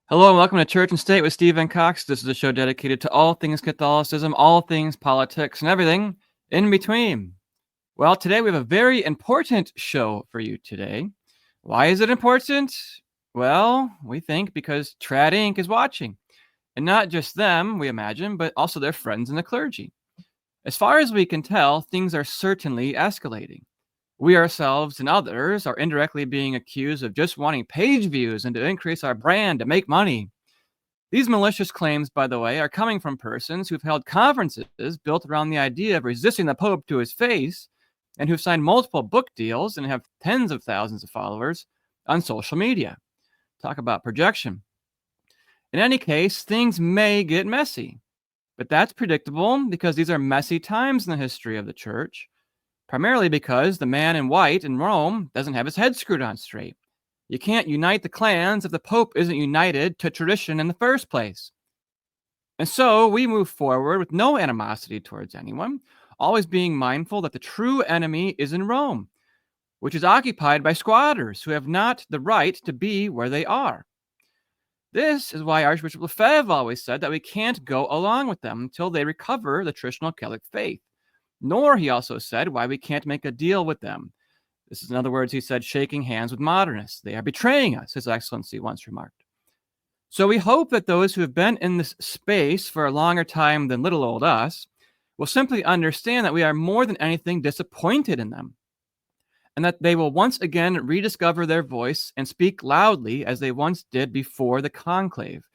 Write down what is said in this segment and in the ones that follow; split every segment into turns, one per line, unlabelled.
Hello and welcome to Church and State with Steve and Cox. This is a show dedicated to all things Catholicism, all things politics, and everything in between. Well, today we have a very important show for you today. Why is it important? Well, we think because Trad Inc. is watching. And not just them, we imagine, but also their friends in the clergy. As far as we can tell, things are certainly escalating. We ourselves and others are indirectly being accused of just wanting page views and to increase our brand to make money. These malicious claims, by the way, are coming from persons who've held conferences built around the idea of resisting the Pope to his face and who've signed multiple book deals and have tens of thousands of followers on social media. Talk about projection. In any case, things may get messy, but that's predictable because these are messy times in the history of the church, primarily because the man in white in Rome doesn't have his head screwed on straight. You can't unite the clans if the Pope isn't united to tradition in the first place. And so we move forward with no animosity towards anyone, always being mindful that the true enemy is in Rome, which is occupied by squatters who have not the right to be where they are. This is why Archbishop Lefebvre always said that we can't go along with them until they recover the traditional Catholic faith. Nor, he also said, why we can't make a deal with them. This is, in other words, he said, shaking hands with modernists. They are betraying us, His Excellency once remarked. So we hope that those who have been in this space for a longer time than little old us will simply understand that we are more than anything disappointed in them, and that they will once again rediscover their voice and speak loudly as they once did before the conclave.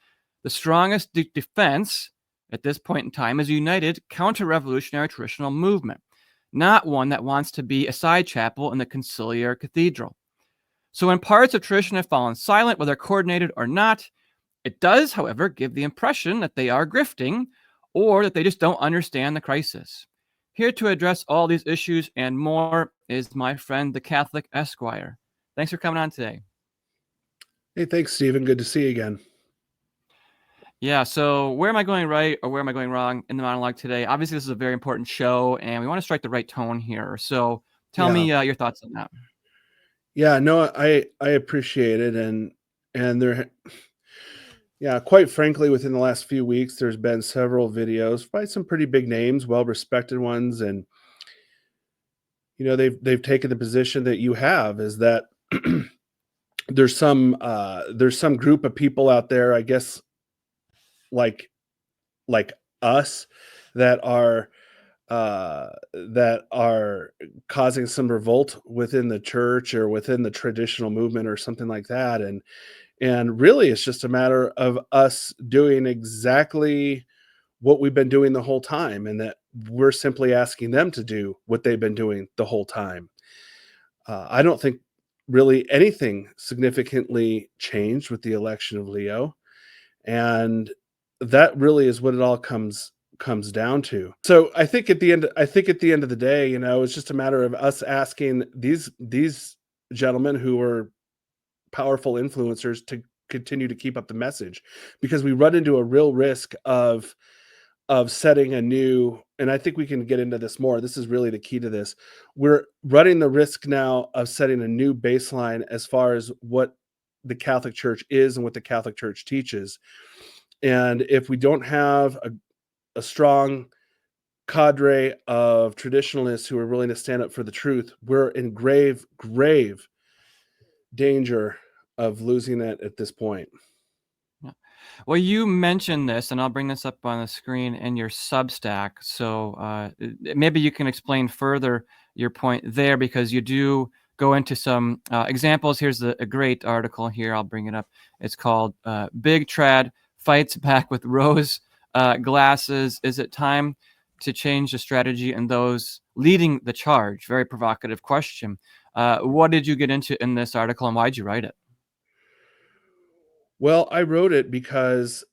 The strongest defense at this point in time is a united counter-revolutionary traditional movement, not one that wants to be a side chapel in the conciliar cathedral. So when parts of tradition have fallen silent, whether coordinated or not, it does, however, give the impression that they are grifting or that they just don't understand the crisis. Here to address all these issues and more is my friend, the Catholic Esquire. Thanks for coming on today.
Hey, thanks, Stephen. Good to see you again.
Yeah, so where am I going right or where am I going wrong in the monologue today? Obviously, this is a very important show, and we want to strike the right tone here. So tell me your thoughts on that.
Yeah, no, I appreciate it, and there, yeah, quite frankly, within the last few weeks, there's been several videos by some pretty big names, well-respected ones, and they've taken the position that you have, is that there's some group of people out there, I guess, like us, that are causing some revolt within the church or within the traditional movement or something like that, and really it's just a matter of us doing exactly what we've been doing the whole time, and that we're simply asking them to do what they've been doing the whole time. I don't think really anything significantly changed with the election of Leo, and that really is what it all comes down to. So I think at the end of the day, it's just a matter of us asking these gentlemen who are powerful influencers to continue to keep up the message, because we run into a real risk of setting a new, and I think we can get into this more. This is really the key to this. We're running the risk now of setting a new baseline as far as what the Catholic Church is and what the Catholic Church teaches. And if we don't have a strong cadre of traditionalists who are willing to stand up for the truth, we're in grave danger of losing it at this point.
Well, you mentioned this, and I'll bring this up on the screen in your Substack. So maybe you can explain further your point there, because you do go into some examples. Here's a great article here. I'll bring it up. It's called Big Trad Fights Back with Rose Glasses. Is it time to change the strategy and those leading the charge? Very provocative question. What did you get into in this article, and why did you write it?
Well, I wrote it because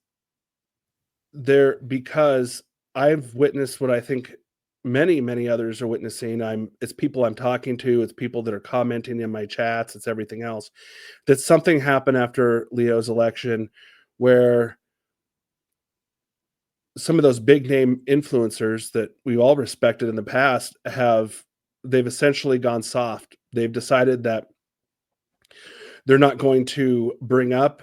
I've witnessed what I think many others are witnessing. It's people I'm talking to, it's people that are commenting in my chats, it's everything else. That something happened after Leo's election where some of those big name influencers that we all respected in the past they've essentially gone soft. They've decided that they're not going to bring up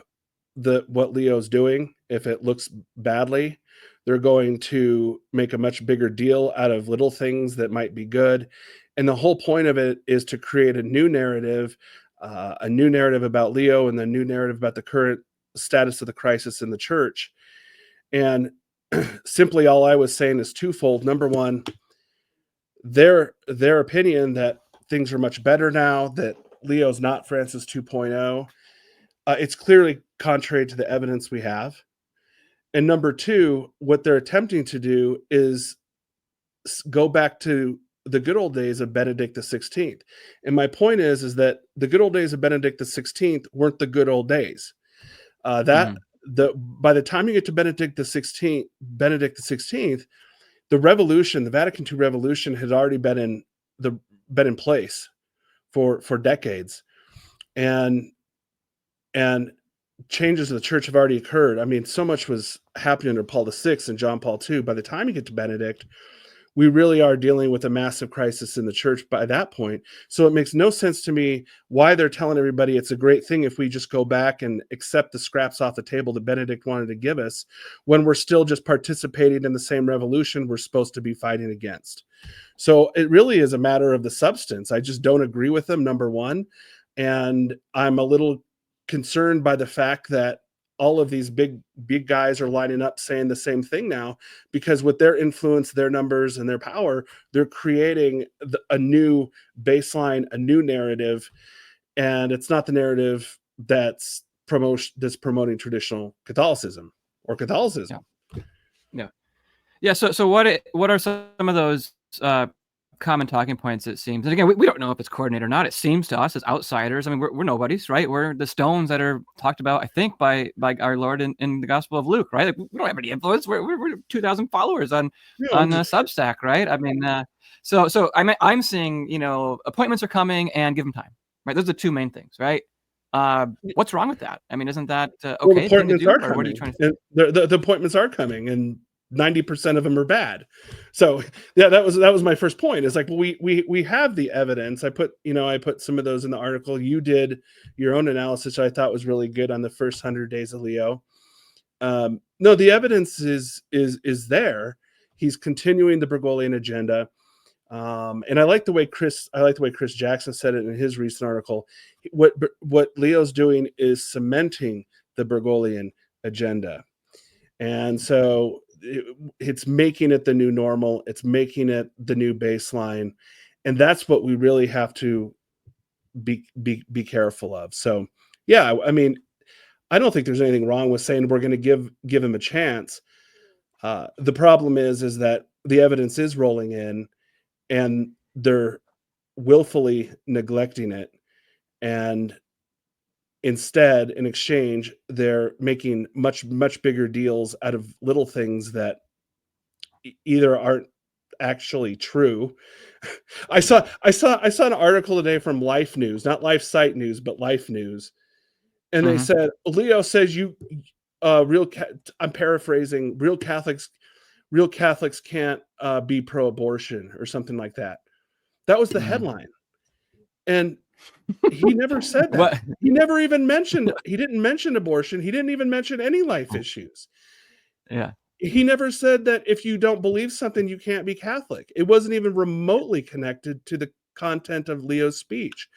what Leo's doing. If it looks badly, they're going to make a much bigger deal out of little things that might be good. And the whole point of it is to create a new narrative about Leo and the new narrative about the current status of the crisis in the church. And simply all I was saying is twofold. Number one, their opinion that things are much better now, that Leo's not Francis 2.0, it's clearly contrary to the evidence we have. And number two, what they're attempting to do is go back to the good old days of Benedict the 16th. And my point is that the good old days of Benedict the 16th weren't the good old days. By the time you get to Benedict the 16th, the revolution, the Vatican II revolution, had already been in place for decades, and changes of the church have already occurred. I mean, so much was happening under Paul VI and John Paul II. By the time you get to Benedict, we really are dealing with a massive crisis in the church by that point. So it makes no sense to me why they're telling everybody it's a great thing if we just go back and accept the scraps off the table that Benedict wanted to give us, when we're still just participating in the same revolution we're supposed to be fighting against. So it really is a matter of the substance. I just don't agree with them, number one. And I'm a little concerned by the fact that all of these big guys are lining up saying the same thing now, because with their influence, their numbers, and their power, they're creating a new baseline, a new narrative, and it's not the narrative that's promoting traditional Catholicism or Catholicism.
Yeah. So what are some of those common talking points, it seems? And again, we don't know if it's coordinated or not. It seems to us as outsiders. I mean, we're nobodies, right? We're the stones that are talked about, I think, by our Lord in the Gospel of Luke, right? Like, we don't have any influence. We're 2,000 followers on Substack, right? I mean, so I'm seeing, appointments are coming, and give them time, right? Those are the two main things, right? What's wrong with that? I mean, isn't that okay?
Well, the appointments are
or what are you trying to
say? The appointments are coming, and 90% of them are bad. So yeah, that was my first point. It's like, well, we have the evidence. I put some of those in the article. You did your own analysis, which I thought was really good, on the first 100 days of Leo. No, the evidence is there. He's continuing the Bergoglian agenda. And I like the way Chris Jackson said it in his recent article. What Leo's doing is cementing the Bergoglian agenda. And so it's making it the new normal. It's making it the new baseline. And that's what we really have to be careful of. So, yeah, I mean, I don't think there's anything wrong with saying we're going to give him a chance. The problem is that the evidence is rolling in, and they're willfully neglecting it. And instead, in exchange, they're making much bigger deals out of little things that either aren't actually true. I saw an article today from Life News, not Life Site News, but Life News, and they said, Leo says I'm paraphrasing, real Catholics can't be pro-abortion or something like that. That was the headline, and he never said that.
What?
He never even mentioned. He didn't mention abortion. He didn't even mention any life issues.
Yeah.
He never said that if you don't believe something, you can't be Catholic. It wasn't even remotely connected to the content of Leo's speech.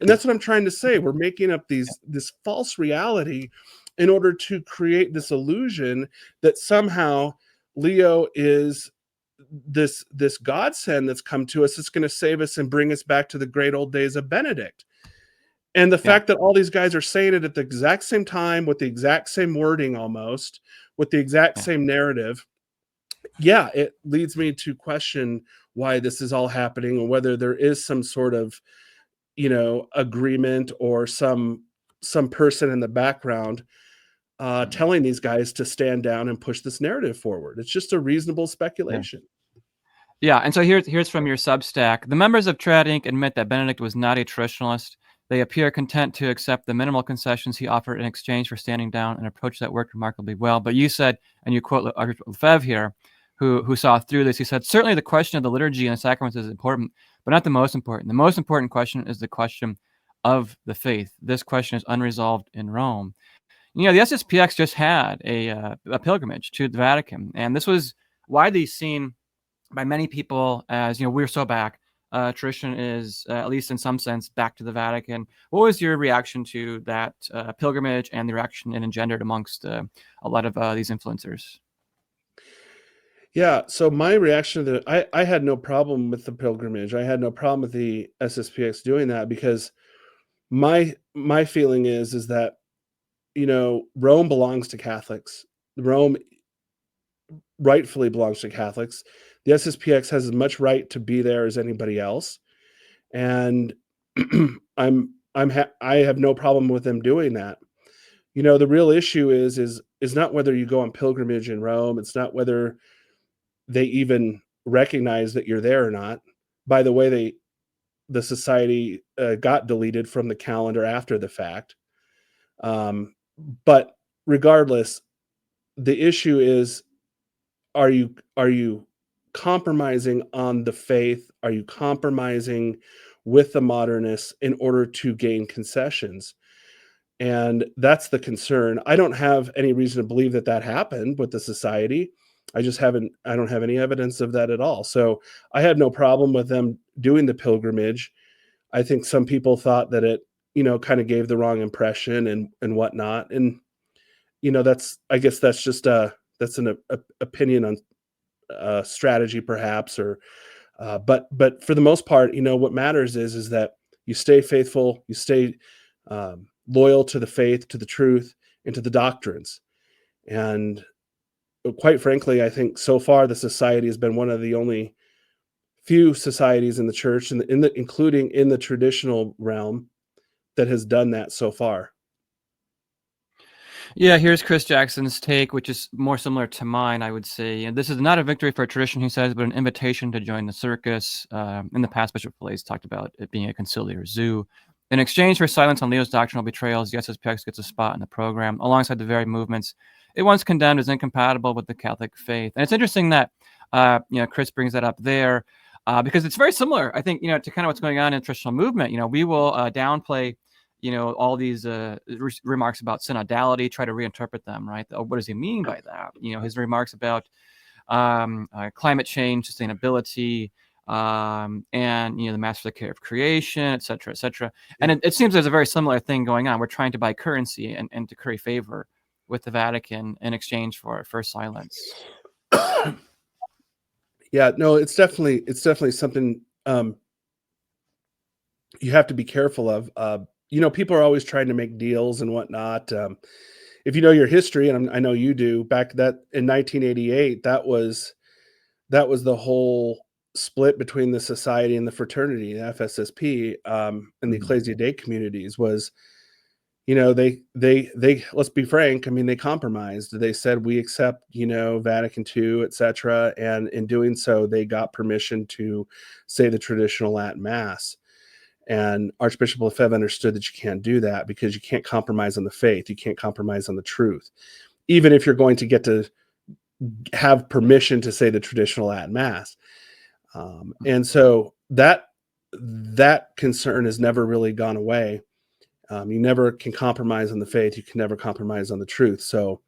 And that's what I'm trying to say. We're making up this false reality in order to create this illusion that somehow Leo is this godsend that's come to us. It's going to save us and bring us back to the great old days of Benedict. And the fact that all these guys are saying it at the exact same time, with the exact same wording, almost with the exact same narrative, it leads me to question why this is all happening, and whether there is some sort of, agreement, or some person in the background telling these guys to stand down and push this narrative forward. It's just a reasonable speculation.
Yeah, and so here's from your Substack. The members of Trad Inc. admit that Benedict was not a traditionalist. They appear content to accept the minimal concessions he offered in exchange for standing down, an approach that worked remarkably well. But you said, and you quote Lefebvre here, who saw through this, he said, certainly the question of the liturgy and the sacraments is important, but not the most important. The most important question is the question of the faith. This question is unresolved in Rome. The SSPX just had a pilgrimage to the Vatican, and this was widely seen by many people as, we're so back. Tradition is, at least in some sense, back to the Vatican. What was your reaction to that pilgrimage and the reaction it engendered amongst a lot of these influencers?
Yeah, so my reaction to I had no problem with the pilgrimage. I had no problem with the SSPX doing that because my feeling is that, Rome belongs to Catholics. Rome rightfully belongs to Catholics. The SSPX has as much right to be there as anybody else, and I have no problem with them doing that. The real issue is not whether you go on pilgrimage in Rome. It's not whether they even recognize that you're there or not. By the way, the society got deleted from the calendar after the fact. Um, but regardless, the issue is, are you compromising on the faith? Are you compromising with the modernists in order to gain concessions? And that's the concern. I don't have any reason to believe that that happened with the society. I don't have any evidence of that at all. So I had no problem with them doing the pilgrimage. I think some people thought that it, kind of gave the wrong impression and whatnot. And, I guess that's just that's an opinion on strategy perhaps, or but for the most part, what matters is that you stay faithful, you stay loyal to the faith, to the truth, and to the doctrines. And quite frankly, I think so far the society has been one of the only few societies in the church, including in the traditional realm, that has done that so far.
Yeah, here's Chris Jackson's take, which is more similar to mine, I would say. And this is not a victory for tradition, he says, but an invitation to join the circus. In the past, Bishop Fillets talked about it being a conciliar zoo. In exchange for silence on Leo's doctrinal betrayals, the SSPX gets a spot in the program alongside the very movements it once condemned as incompatible with the Catholic faith. And it's interesting that Chris brings that up there because it's very similar, I think, to kind of what's going on in the traditional movement. We will downplay all these remarks about synodality, try to reinterpret them, right? What does he mean by that? His remarks about climate change, sustainability, and the mass for the care of creation, et cetera, et cetera. And it seems there's a very similar thing going on. We're trying to buy currency and to curry favor with the Vatican in exchange for silence.
Yeah, no, it's definitely something you have to be careful of. People are always trying to make deals and whatnot. If you know your history, and I know you do, back that in 1988, that was the whole split between the society and the fraternity, the FSSP, and the Ecclesia Dei communities was, they let's be frank. I mean, they compromised. They said we accept, Vatican II, etc. And in doing so, they got permission to say the traditional Latin Mass. And Archbishop Lefebvre understood that you can't do that because you can't compromise on the faith. You can't compromise on the truth, even if you're going to get to have permission to say the traditional Latin Mass. And so that concern has never really gone away. You never can compromise on the faith. You can never compromise on the truth. So,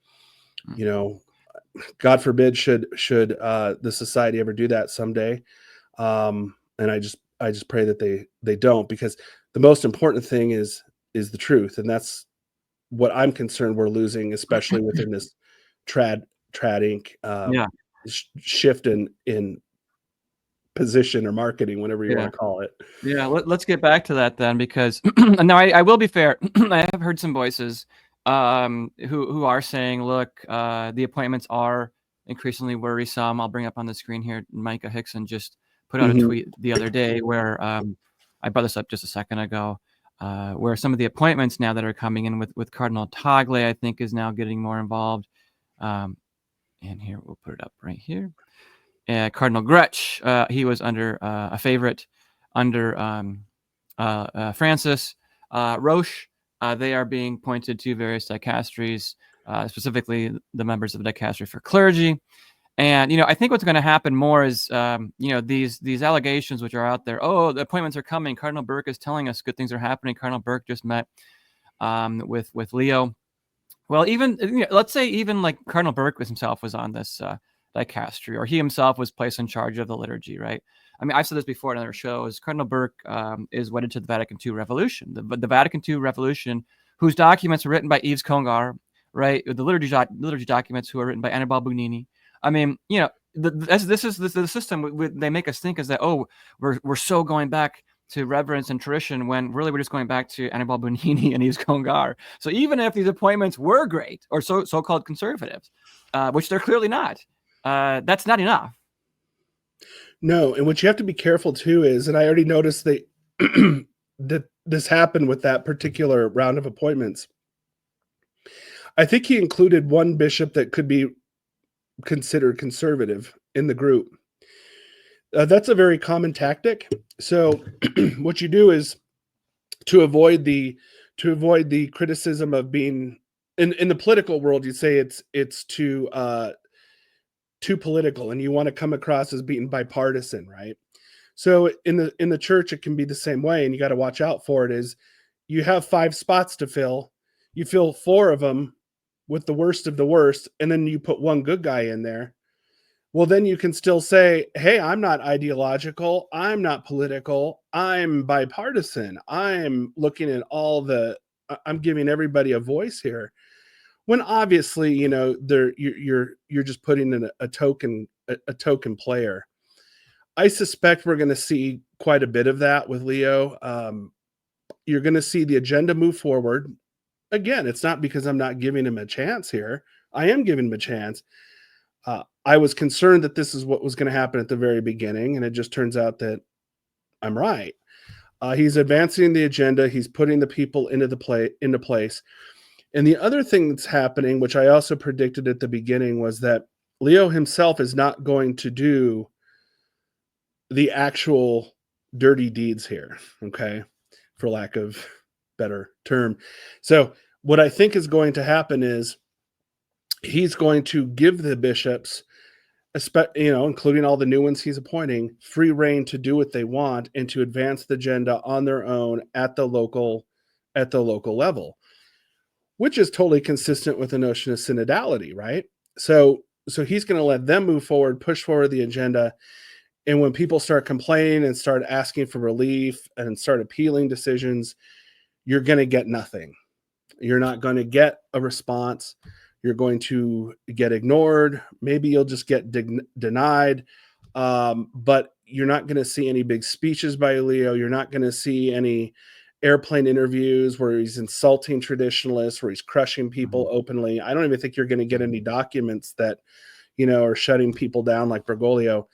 God forbid should the society ever do that someday. And I just pray that they don't, because the most important thing is the truth, and that's what I'm concerned we're losing, especially within this trad Inc. Shift in position or marketing, whatever you want to call it.
Yeah, let's get back to that then, because now I will be fair. I have heard some voices who are saying, look, the appointments are increasingly worrisome. I'll bring up on the screen here. Micah Hickson just put out a tweet the other day where I brought this up just a second ago, where some of the appointments now that are coming in with Cardinal Tagle, I think, is now getting more involved. And here, we'll put it up right here. Cardinal Gretsch, he was under a favorite under Francis. Roche, they are being pointed to various dicasteries, specifically the members of the dicastery for clergy. And, I think what's going to happen more is, these allegations which are out there. Oh, the appointments are coming. Cardinal Burke is telling us good things are happening. Cardinal Burke just met with Leo. Well, even let's say even like Cardinal Burke himself was on this dicastery, or he himself was placed in charge of the liturgy, right? I mean, I've said this before in other shows. Cardinal Burke is wedded to the Vatican II Revolution, the Vatican II Revolution, whose documents were written by Yves Congar, right? The liturgy documents who are written by Annibale Bugnini. I mean, this is the system they make us think is that, oh, we're so going back to reverence and tradition, when really we're just going back to Annibale Bugnini and Yves Congar. So even if these appointments were great or so-called conservatives, which they're clearly not, that's not enough.
No, and what you have to be careful too is, and I already noticed that this happened with that particular round of appointments. I think he included one bishop that could be considered conservative in the group. That's a very common tactic. So what you do is, to avoid the criticism of being in the political world, you say it's too political, and you want to come across as being bipartisan, right? So in the church, it can be the same way, and you got to watch out for it. Is you have 5 spots to fill, you fill 4 of them with the worst of the worst, and then you put one good guy in there. Well, then you can still say, hey, I'm not ideological, I'm not political, I'm bipartisan, I'm looking at I'm giving everybody a voice here. When obviously, you're just putting in a token player. I suspect we're going to see quite a bit of that with Leo. You're going to see the agenda move forward. Again, it's not because I'm not giving him a chance here. I am giving him a chance. I was concerned that this is what was going to happen at the very beginning, and it just turns out that I'm right. He's advancing the agenda. He's putting the people into place. And the other thing that's happening, which I also predicted at the beginning, was that Leo himself is not going to do the actual dirty deeds here, okay, for lack of better term. So what I think is going to happen is he's going to give the bishops, including all the new ones he's appointing, free reign to do what they want and to advance the agenda on their own at the local level, which is totally consistent with the notion of synodality, right? So he's going to let them move forward, push forward the agenda. And when people start complaining and start asking for relief and start appealing decisions, you're going to get nothing. You're not going to get a response. You're going to get ignored. Maybe you'll just get denied. But you're not going to see any big speeches by Leo. You're not going to see any airplane interviews where he's insulting traditionalists, where he's crushing people openly. I don't even think you're going to get any documents that, are shutting people down like Bergoglio.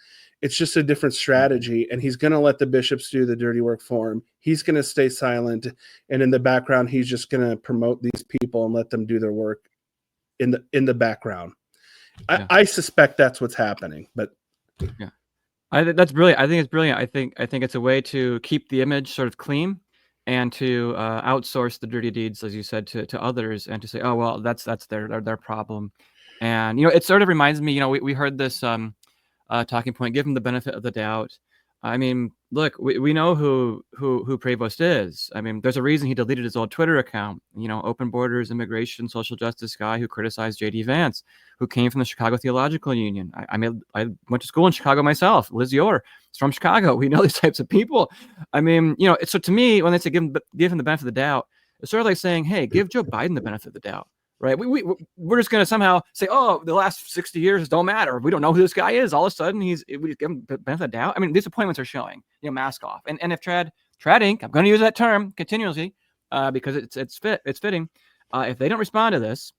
It's just a different strategy, and he's going to let the bishops do the dirty work for him. He's going to stay silent, and in the background, he's just going to promote these people and let them do their work in the background. Yeah. I suspect that's what's happening, but
yeah, that's brilliant. I think it's brilliant. I think it's a way to keep the image sort of clean, and to outsource the dirty deeds, as you said, to others, and to say, oh well, that's their problem. And it sort of reminds me, we heard this talking point: give him the benefit of the doubt. I mean, look, we know who Prevost is. I mean, there's a reason he deleted his old Twitter account. Open borders, immigration, social justice guy who criticized J.D. Vance, who came from the Chicago Theological Union. I went to school in Chicago myself. Liz Yore is from Chicago. We know these types of people. I mean, so to me, when they say give him the benefit of the doubt, it's sort of like saying, hey, give Joe Biden the benefit of the doubt. Right? We're just going to somehow say, oh, the last 60 years don't matter. We don't know who this guy is. All of a sudden, we just give him the benefit of the doubt. I mean, these appointments are showing, mask off. And if Trad Inc., I'm going to use that term continuously because it's fitting. If they don't respond to this,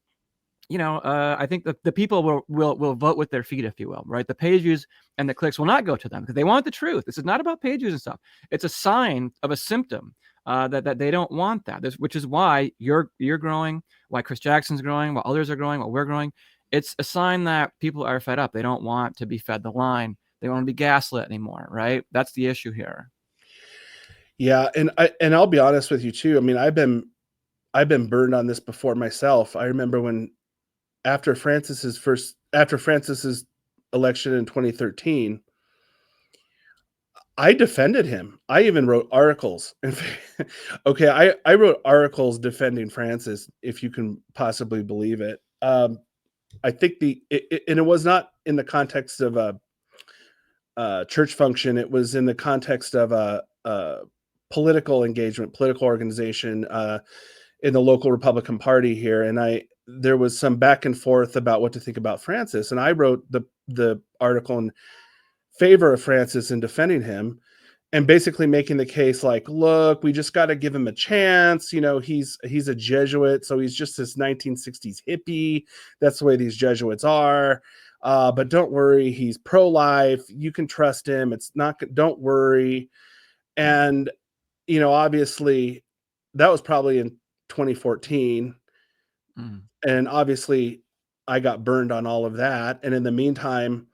I think the people will vote with their feet, if you will, right? The page views and the clicks will not go to them because they want the truth. This is not about page views and stuff. It's a sign of a symptom that they don't want that. Which is why you're growing, why Chris Jackson's growing, while others are growing, while we're growing. It's a sign that people are fed up. They don't want to be fed the line. They don't want to be gaslit anymore, right? That's the issue here.
Yeah, and I'll be honest with you too. I mean, I've been burned on this before myself. I remember when after Francis's election in 2013, I defended him. I even wrote articles. Okay, I wrote articles defending Francis, if you can possibly believe it. I think and it was not in the context of a church function. It was in the context of a political engagement, political organization in the local Republican Party here. And there was some back and forth about what to think about Francis, and I wrote the article in favor of Francis and defending him, and basically making the case like, look, we just got to give him a chance. You know, he's a Jesuit, so he's just this 1960s hippie. That's the way these Jesuits are. But don't worry, he's pro-life. You can trust him. It's not. Don't worry. And you know, obviously, that was probably in 2014, and obviously, I got burned on all of that. And in the meantime,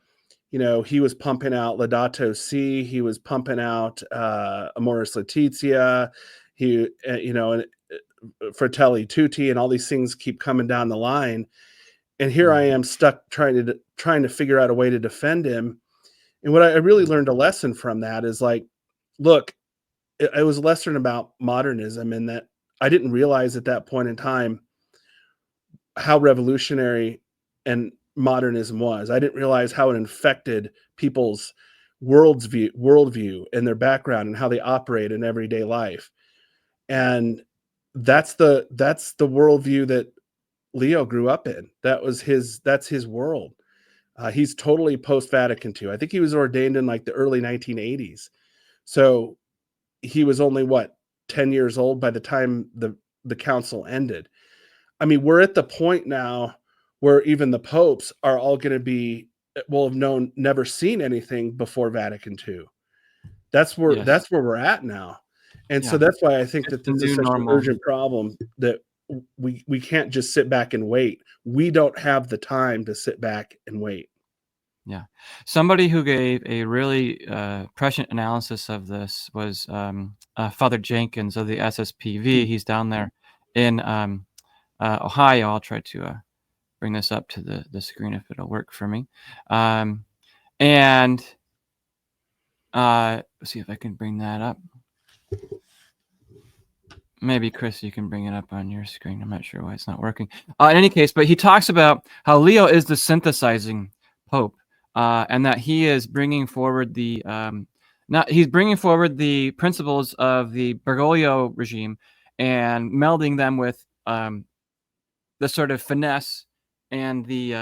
you know, he was pumping out Laudato Si, he was pumping out Amoris Laetitia, you know, and Fratelli Tutti, and all these things keep coming down the line. And here I am stuck trying to figure out a way to defend him. And what I really learned a lesson from that is like, look, it was a lesson about modernism, and that I didn't realize at that point in time how revolutionary and modernism was. I didn't realize how it infected people's worldview and their background and how they operate in everyday life. And that's the worldview that Leo grew up in. That's his world. He's totally post Vatican II. I think he was ordained in like the early 1980s. So he was only 10 years old by the time the council ended. I mean, we're at the point now where even the popes are all going to will have never seen anything before Vatican II. That's where we're at now. And so that's why I think that this is such an urgent problem, that we can't just sit back and wait. We don't have the time to sit back and wait.
Yeah. Somebody who gave a really prescient analysis of this was Father Jenkins of the SSPV. He's down there in Ohio. I'll try to bring this up to the screen if it'll work for me. And let's see if I can bring that up. Maybe, Chris, you can bring it up on your screen. I'm not sure why it's not working. In any case, but he talks about how Leo is the synthesizing pope, and that he is bringing forward the he's bringing forward the principles of the Bergoglio regime and melding them with the sort of finesse and the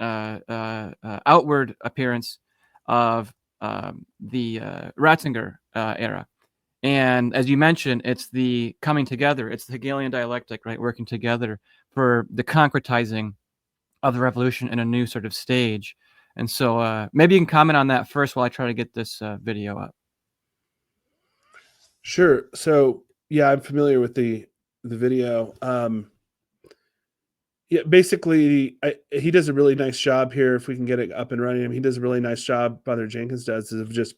outward appearance of the Ratzinger era. And as you mentioned, it's the coming together. It's the Hegelian dialectic, right? Working together for the concretizing of the revolution in a new sort of stage. And so maybe you can comment on that first while I try to get this video up.
Sure. So yeah, I'm familiar with the video. Yeah, basically, he does a really nice job here. If we can get it up and running, he does a really nice job. Father Jenkins does, of just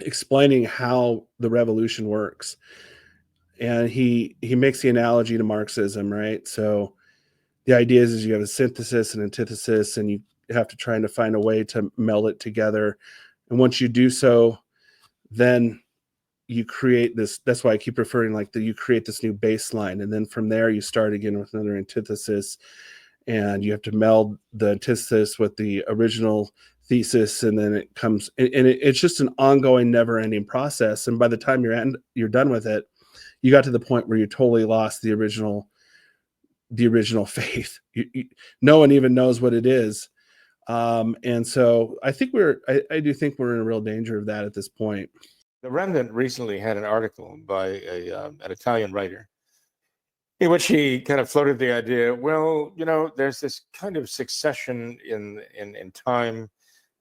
explaining how the revolution works. And he makes the analogy to Marxism, right? So the idea is you have a synthesis and antithesis, and you have to try to find a way to meld it together. And once you do so, then you create this. That's why I keep referring you create this new baseline, and then from there you start again with another antithesis, and you have to meld the antithesis with the original thesis, and then it comes, and it's just an ongoing, never-ending process. And by the time you're done with it, you got to the point where you totally lost the original faith. No one even knows what it is. And so I think I do think we're in a real danger of that at this point.
The Remnant recently had an article by an Italian writer in which he kind of floated the idea, well, you know, there's this kind of succession in time.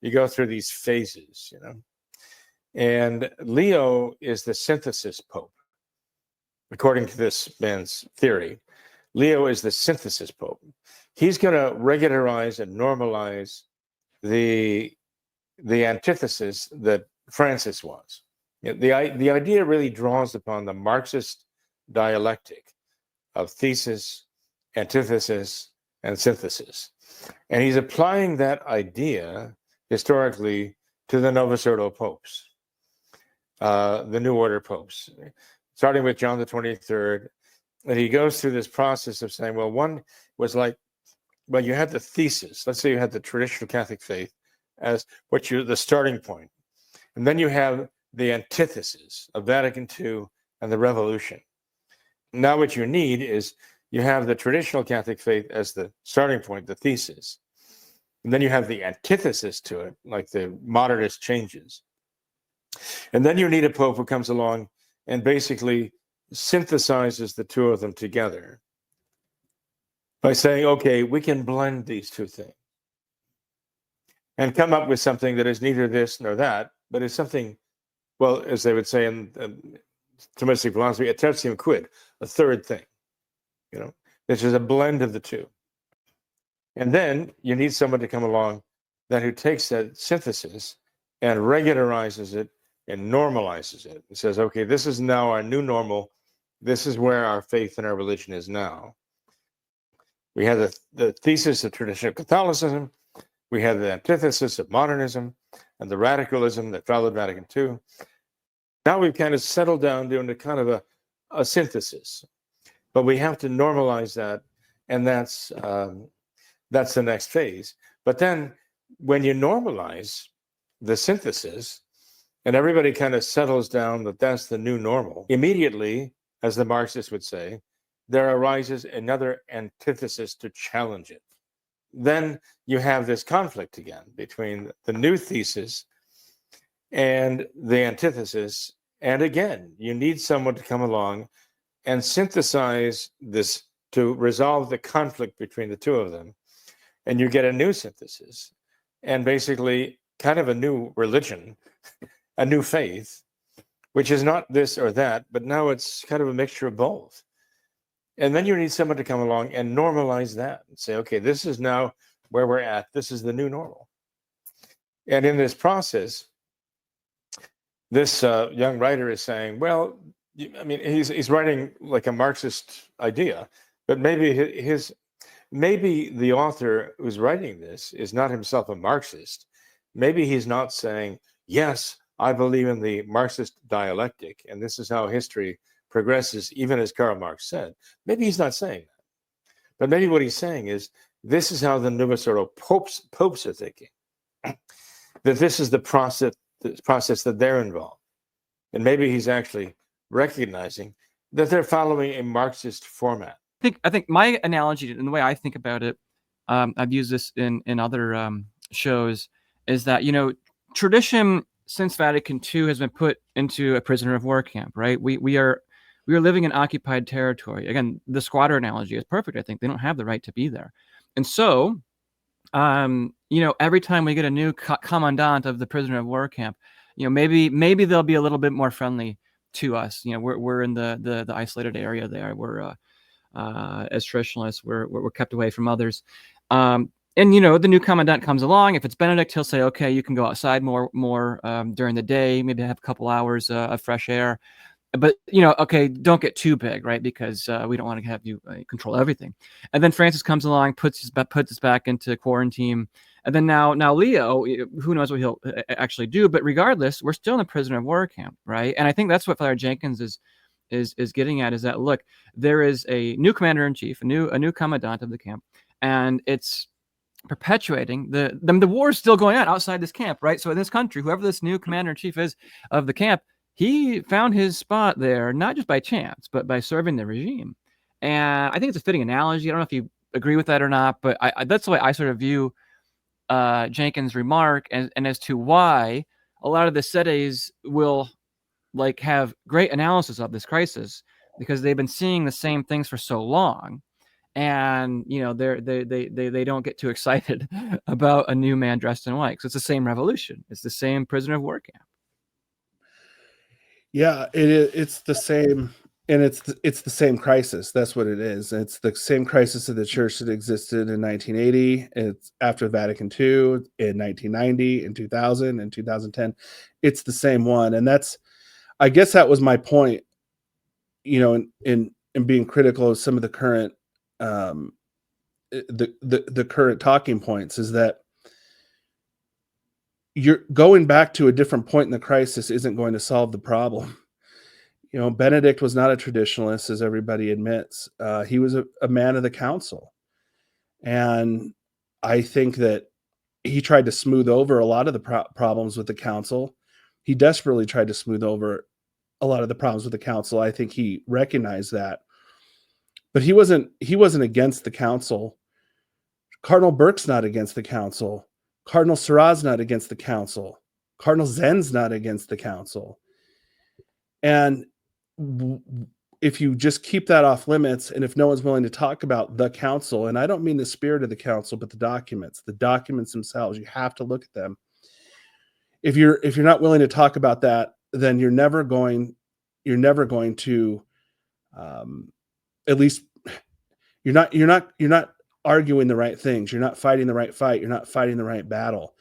You go through these phases, you know, and Leo is the synthesis pope. According to this man's theory, Leo is the synthesis pope. He's going to regularize and normalize the antithesis that Francis was. The idea really draws upon the Marxist dialectic of thesis, antithesis, and synthesis. And he's applying that idea historically to the Novus Ordo popes. the New Order popes, starting with John the 23rd. And he goes through this process of saying, well, one was like, well, you had the thesis. Let's say you had the traditional Catholic faith as the starting point. And then you have the antithesis of Vatican II and the Revolution. Now what you need is you have the traditional Catholic faith as the starting point, the thesis. And then you have the antithesis to it, like the modernist changes. And then you need a pope who comes along and basically synthesizes the two of them together by saying, okay, we can blend these two things and come up with something that is neither this nor that, but is something, well, as they would say in Thomistic philosophy, a tertium quid, a third thing, which is a blend of the two. And then you need someone to come along who takes that synthesis and regularizes it and normalizes it and says, okay, this is now our new normal. This is where our faith and our religion is now. We have the thesis of traditional Catholicism. We have the antithesis of modernism and the radicalism that followed Vatican II. Now we've kind of settled down doing a kind of a synthesis, but we have to normalize that, and that's the next phase. But then when you normalize the synthesis and everybody kind of settles down that that's the new normal, immediately, as the Marxists would say, there arises another antithesis to challenge it. Then you have this conflict again between the new thesis and the antithesis. And again, you need someone to come along and synthesize this to resolve the conflict between the two of them. And you get a new synthesis and basically kind of a new religion, a new faith, which is not this or that, but now it's kind of a mixture of both. And then you need someone to come along and normalize that and say, okay, this is now where we're at. This is the new normal. And in this process, this young writer is saying, well, I mean, he's writing like a Marxist idea, but maybe the author who's writing this is not himself a Marxist. Maybe he's not saying, yes, I believe in the Marxist dialectic, and this is how history progresses, even as Karl Marx said. Maybe he's not saying that. But maybe what he's saying is, this is how the Novus Ordo popes are thinking, that this is the process that they're involved. And maybe he's actually recognizing that they're following a Marxist format.
I think my analogy and the way I think about it, I've used this in other shows, is that, tradition since Vatican II has been put into a prisoner of war camp, right? We are living in occupied territory. Again, the squatter analogy is perfect. I think they don't have the right to be there. And so, every time we get a new commandant of the prisoner of war camp, maybe they'll be a little bit more friendly to us. We're in the isolated area there. We're as traditionalists, we're kept away from others. And the new commandant comes along. If it's Benedict, he'll say, okay, you can go outside more during the day, maybe have a couple hours of fresh air. But, okay, don't get too big, right? Because we don't want to have you control everything. And then Francis comes along, puts us back into quarantine. And then now Leo, who knows what he'll actually do. But regardless, we're still in a prisoner of war camp, right? And I think that's what Father Jenkins is getting at, is that, look, there is a new commander-in-chief, a new commandant of the camp, and it's perpetuating the war is still going on outside this camp, right? So in this country, whoever this new commander-in-chief is of the camp, he found his spot there, not just by chance, but by serving the regime. And I think it's a fitting analogy. I don't know if you agree with that or not, but that's the way I sort of view Jenkins' remark, and as to why a lot of the sedes will have great analysis of this crisis, because they've been seeing the same things for so long. And they don't get too excited about a new man dressed in white, because it's the same revolution. It's the same prisoner of war camp.
Yeah, it's the same, and it's the same crisis. That's what it is. It's the same crisis of the church that existed in 1980. It's after Vatican II, in 1990, in 2000, in 2010. It's the same one, and I guess that was my point. In being critical of some of the current, the current talking points, is that you're going back to a different point in the crisis isn't going to solve the problem. Benedict was not a traditionalist, as everybody admits. He was a man of the council. And I think that he tried to smooth over a lot of the problems with the council. He desperately tried to smooth over a lot of the problems with the council. I think he recognized that. But he wasn't against the council. Cardinal Burke's not against the council. Cardinal Seurat's not against the council. Cardinal Zen's not against the council. And if you just keep that off limits, and if no one's willing to talk about the council, and I don't mean the spirit of the council, but the documents themselves, you have to look at them. If you're not willing to talk about that, then you're never going to, at least you're not arguing the right things. You're not fighting the right fight. You're not fighting the right battle.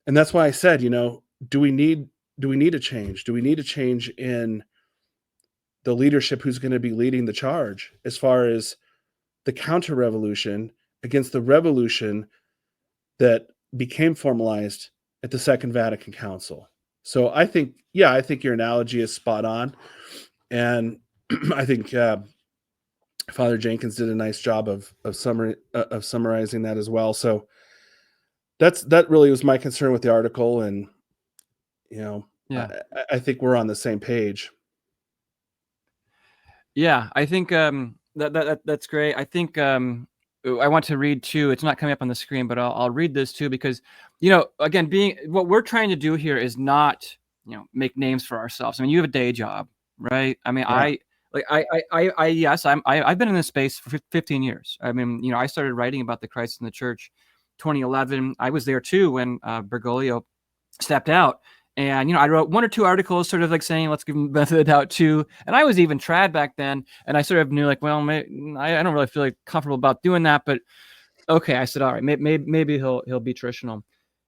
And that's why I said, do we need a change? Do we need a change in the leadership who's going to be leading the charge as far as the counter-revolution against the revolution that became formalized at the Second Vatican Council? So I think your analogy is spot on. And I think Father Jenkins did a nice job of summarizing that as well. So that really was my concern with the article. And, I think we're on the same page.
Yeah, I think that's great. I think I want to read too. It's not coming up on the screen, but I'll read this too, because again, what we're trying to do here is not make names for ourselves. I mean, you have a day job, right? I mean,
Yeah.
I've been in this space for 15 years. I mean, I started writing about the crisis in the church 2011. I was there too when Bergoglio stepped out. And, I wrote 1 or 2 articles sort of like saying, let's give him the benefit of the doubt too. And I was even trad back then. And I sort of knew like, well, I don't really feel like comfortable about doing that. But okay, I said, all right, maybe he'll be traditional.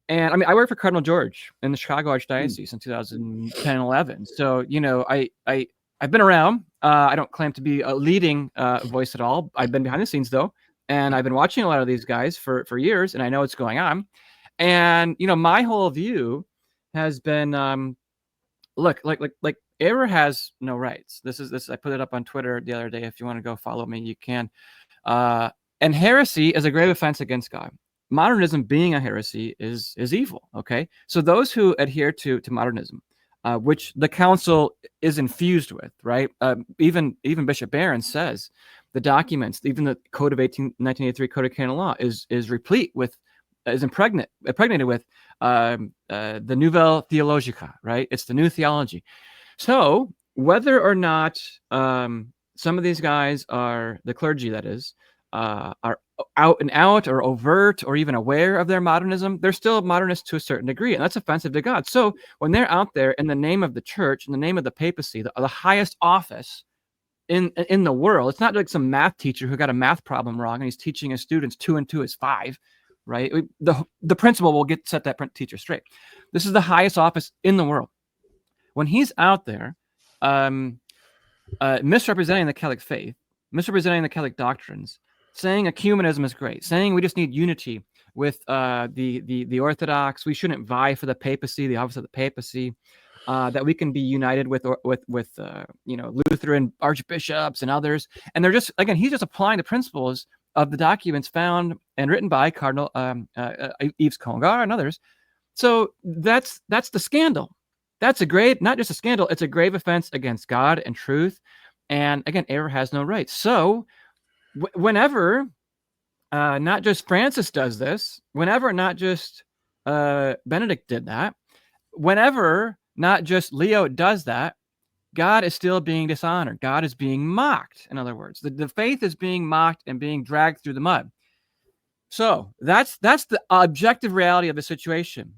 And I mean, I worked for Cardinal George in the Chicago Archdiocese in 2010, 11. So, I've been around. I don't claim to be a leading voice at all. I've been behind the scenes though. And I've been watching a lot of these guys for years, and I know what's going on. And, my whole view has been look, like error has no rights. This I put it up on Twitter the other day. If you want to go follow me, you can. And heresy is a grave offense against God. Modernism being a heresy is evil. Okay, so those who adhere to modernism, which the council is infused with, right? Even Bishop Barron says the documents, even the Code of 1983 Code of Canon Law is replete with, is impregnated with the Nouvelle Theologica, right? It's the new theology. So whether or not some of these guys are the clergy, that is, are out and out or overt or even aware of their modernism, they're still modernists to a certain degree, and that's offensive to God. So when they're out there in the name of the church, in the name of the papacy, the highest office in the world, it's not like some math teacher who got a math problem wrong and he's teaching his students 2 and 2 is 5. Right, the principal will set that teacher straight. This is the highest office in the world. When he's out there misrepresenting the Catholic faith, misrepresenting the Catholic doctrines, saying ecumenism is great, saying we just need unity with the Orthodox, we shouldn't vie for the papacy, the office of the papacy, that we can be united with Lutheran archbishops and others, and they're just, again, he's just applying the principles of the documents found and written by Cardinal Yves Congar and others. So that's the scandal. That's not just a scandal, it's a grave offense against God and truth. And again, error has no rights. So whenever not just Francis does this, whenever not just Benedict did that, whenever not just Leo does that, God is still being dishonored. God is being mocked. In other words, the faith is being mocked and being dragged through the mud. So that's the objective reality of the situation.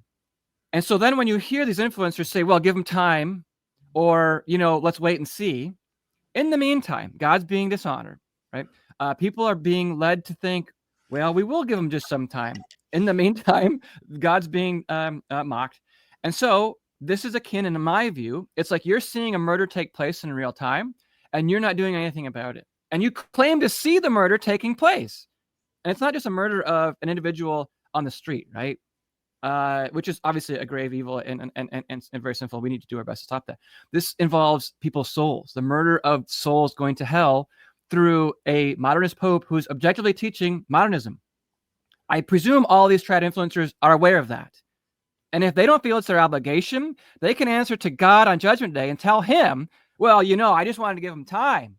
And so then when you hear these influencers say, well, give them time, or, let's wait and see. In the meantime, God's being dishonored, right? People are being led to think, well, we will give them just some time. In the meantime, God's being mocked. And so this is akin, in my view, it's like you're seeing a murder take place in real time and you're not doing anything about it. And you claim to see the murder taking place. And it's not just a murder of an individual on the street, right? which is obviously a grave evil and very sinful. We need to do our best to stop that. This involves people's souls, the murder of souls going to hell through a modernist pope who's objectively teaching modernism. I presume all these trad influencers are aware of that. And if they don't feel it's their obligation, they can answer to God on Judgment Day and tell him, well, I just wanted to give him time.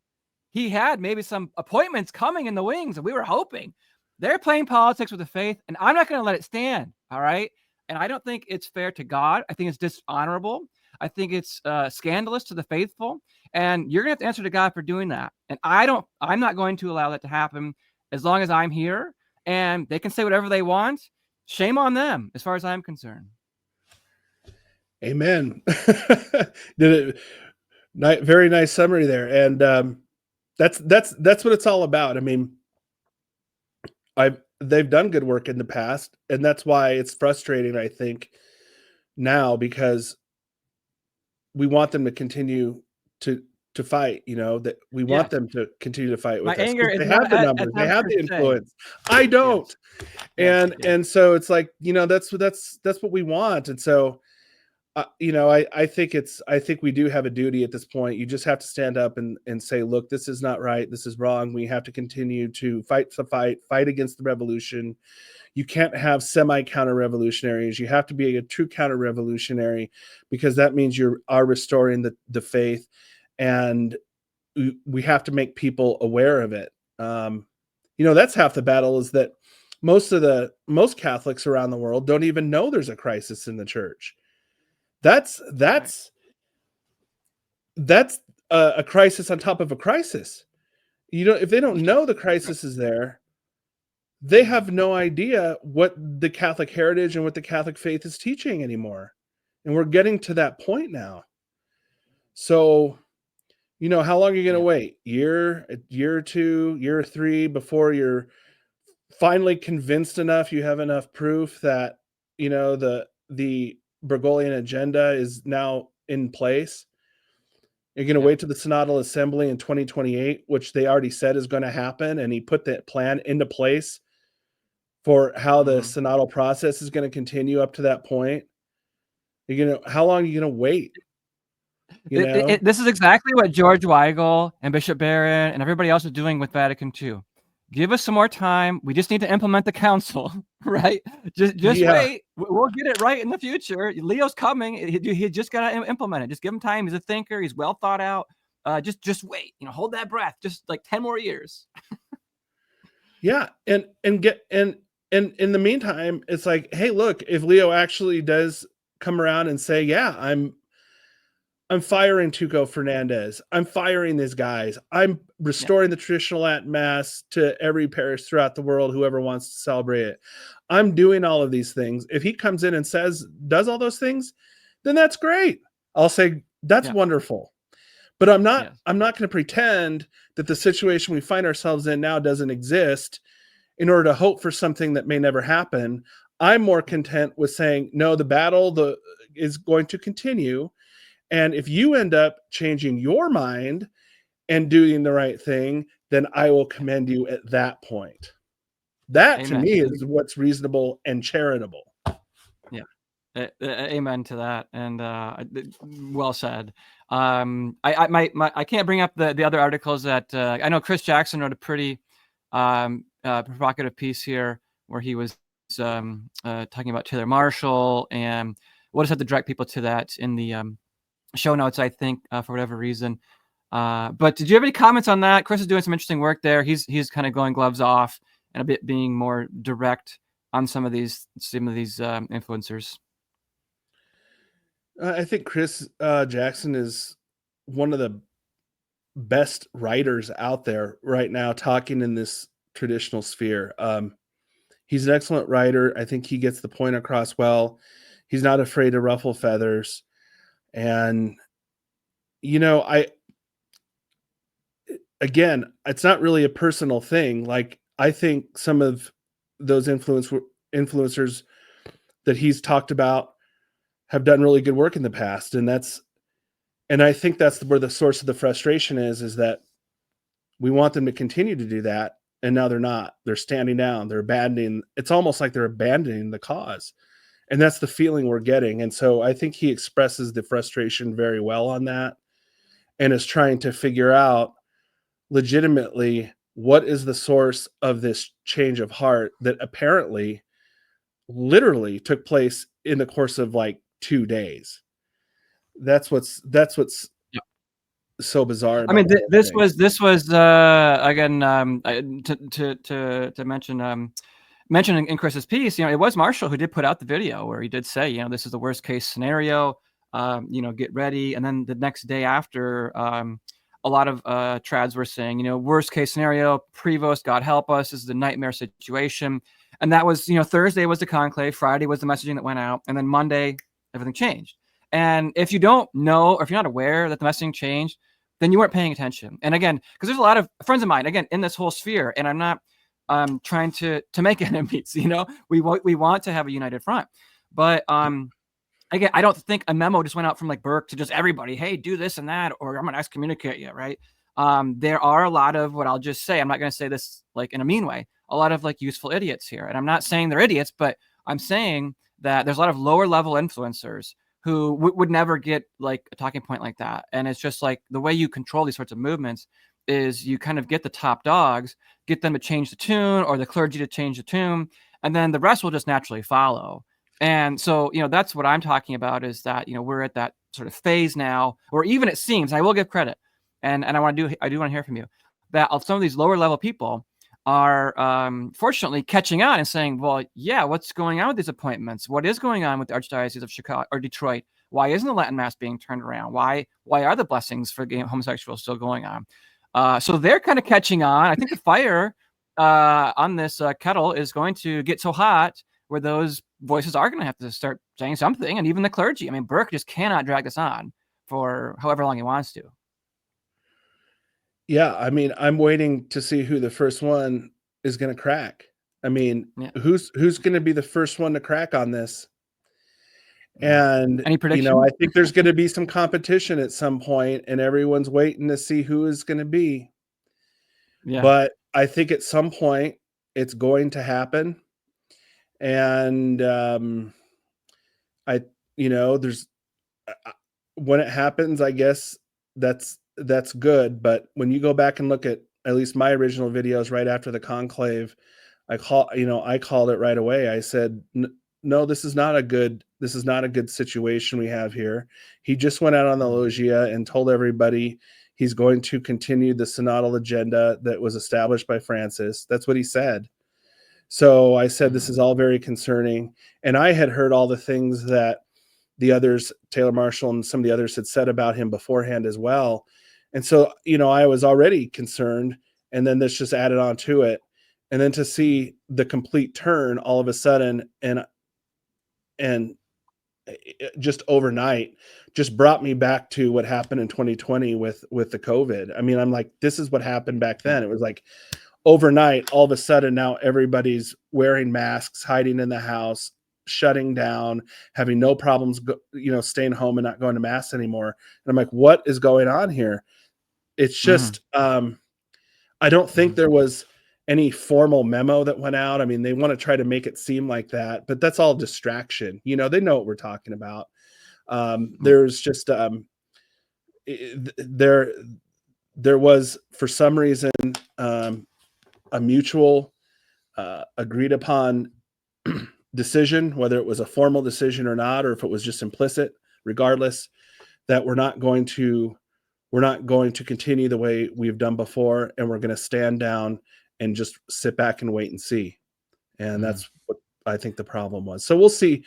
He had maybe some appointments coming in the wings, and we were hoping. They're playing politics with the faith, and I'm not going to let it stand, all right? And I don't think it's fair to God. I think it's dishonorable. I think it's scandalous to the faithful, and you're going to have to answer to God for doing that. And I'm not going to allow that to happen as long as I'm here, and they can say whatever they want. Shame on them, as far as I'm concerned.
Amen. Did it? Very nice summary there, and that's what it's all about. I mean, they've done good work in the past, and that's why it's frustrating, I think, now, because we want them to continue to fight. That we want them to continue to fight with us.
Anger is
they have the numbers, they have the influence. I don't, and so it's like, that's what we want, and so. I think we do have a duty at this point. You just have to stand up and say, look, this is not right. This is wrong. We have to continue to fight against the revolution. You can't have semi-counter-revolutionaries. You have to be a true counter-revolutionary, because that means you are restoring the faith, and we have to make people aware of it. That's half the battle, is that most Catholics around the world don't even know there's a crisis in the church. That's a crisis on top of a crisis. If they don't know the crisis is there, they have no idea what the Catholic heritage and what the Catholic faith is teaching anymore. And we're getting to that point now. So, how long are you going to wait? A year or two, year or three, before you're finally convinced enough, you have enough proof that, the Bergoglian agenda is now in place? You're going to wait to the Synodal Assembly in 2028, which they already said is going to happen, and he put that plan into place for how the synodal process is going to continue up to that point. How long are you going to wait?
This is exactly what George Weigel and Bishop Barron and everybody else is doing with Vatican II. Give us some more time. We just need to implement the council, right? Just wait. We'll get it right in the future. Leo's coming. He just got to implement it. Just give him time. He's a thinker. He's well thought out. Just wait. Hold that breath. Just like 10 more years.
Yeah, and in the meantime, it's like, hey, look, if Leo actually does come around and say, yeah, I'm firing Tuco Fernandez. I'm firing these guys. I'm restoring the traditional Latin Mass to every parish throughout the world, whoever wants to celebrate it. I'm doing all of these things. If he comes in and does all those things, then that's great. I'll say that's wonderful. But I'm not going to pretend that the situation we find ourselves in now doesn't exist in order to hope for something that may never happen. I'm more content with saying, no, the battle is going to continue. And if you end up changing your mind and doing the right thing, then I will commend you at that point. That, to me, is what's reasonable and charitable.
Yeah. Amen to that. And well said. I can't bring up the other articles that I know Chris Jackson wrote a pretty provocative piece here where he was talking about Taylor Marshall, and we'll just have to direct people to that in the show notes, I think, for whatever reason. But did you have any comments on that? Chris is doing some interesting work there. He's kind of going gloves off and a bit being more direct on some of these influencers.
I think Chris Jackson is one of the best writers out there right now, talking in this traditional sphere. He's an excellent writer. I think he gets the point across well. He's not afraid to ruffle feathers. And, again, it's not really a personal thing. Like, I think some of those influencers that he's talked about have done really good work in the past. And I think that's where the source of the frustration is that we want them to continue to do that. And now they're not. They're standing down. They're abandoning. It's almost like they're abandoning the cause. And that's the feeling we're getting. And so I think he expresses the frustration very well on that, and is trying to figure out legitimately what is the source of this change of heart that apparently literally took place in the course of like 2 days. That's what's
Yeah.
so bizarre
I mean,
about the whole
this
thing.
was again, to mention in Chris's piece, it was Marshall who did put out the video where he did say, this is the worst case scenario, get ready. And then the next day after, a lot of trads were saying, worst case scenario, Prevost, God help us, this is a nightmare situation. And that was, Thursday was the conclave, Friday was the messaging that went out, and then Monday, everything changed. And if you don't know, or if you're not aware that the messaging changed, then you weren't paying attention. And again, because there's a lot of friends of mine, again, in this whole sphere, and I'm not trying to make enemies, we want to have a united front. But again, I don't think a memo just went out from like Burke to just everybody, hey, do this and that, or I'm going to excommunicate you, right? There are a lot of what I'll just say, I'm not going to say this like in a mean way, a lot of like useful idiots here. And I'm not saying they're idiots, but I'm saying that there's a lot of lower level influencers who would never get like a talking point like that. And it's just like the way you control these sorts of movements is you kind of get the top dogs, get them to change the tune, or the clergy to change the tune, and then the rest will just naturally follow. And so, that's what I'm talking about, is that, we're at that sort of phase now, or even it seems, I will give credit, and I do want to hear from you, that some of these lower level people are fortunately catching on and saying, well, yeah, what's going on with these appointments? What is going on with the Archdiocese of Chicago or Detroit? Why isn't the Latin Mass being turned around? Why are the blessings for gay and homosexuals still going on? So they're kind of catching on. I think the fire on this kettle is going to get so hot where those voices are going to have to start saying something, and even the clergy. I mean, Burke just cannot drag this on for however long he wants to.
Yeah, I mean, I'm waiting to see who the first one is going to crack. I mean,
Yeah.
who's going to be the first one to crack on this? And
Any prediction?
I think there's going to be some competition at some point, and everyone's waiting to see who is going to be.
Yeah.
But I think at some point it's going to happen. And there's when it happens, I guess that's good. But when you go back and look at least my original videos right after the conclave, I called it right away. I said, no, this is not a good situation we have here. He just went out on the loggia and told everybody he's going to continue the synodal agenda that was established by Francis. That's what he said. So I said, this is all very concerning. And I had heard all the things that the others, Taylor Marshall and some of the others, had said about him beforehand as well. And so, I was already concerned, and then this just added on to it. And then to see the complete turn all of a sudden and just overnight just brought me back to what happened in 2020 with the COVID. I mean, I'm like, this is what happened back then. It was like overnight, all of a sudden now everybody's wearing masks, hiding in the house, shutting down, having no problems, staying home and not going to mass anymore. And I'm like, what is going on here? It's just, I don't think there was any formal memo that went out. I mean, they want to try to make it seem like that, but that's all distraction. They know what we're talking about. There's just, there was, for some reason, a mutual agreed upon decision, whether it was a formal decision or not, or if it was just implicit, regardless, that we're not going to continue the way we've done before, and we're going to stand down and just sit back and wait and see. And that's what I think the problem was. So we'll see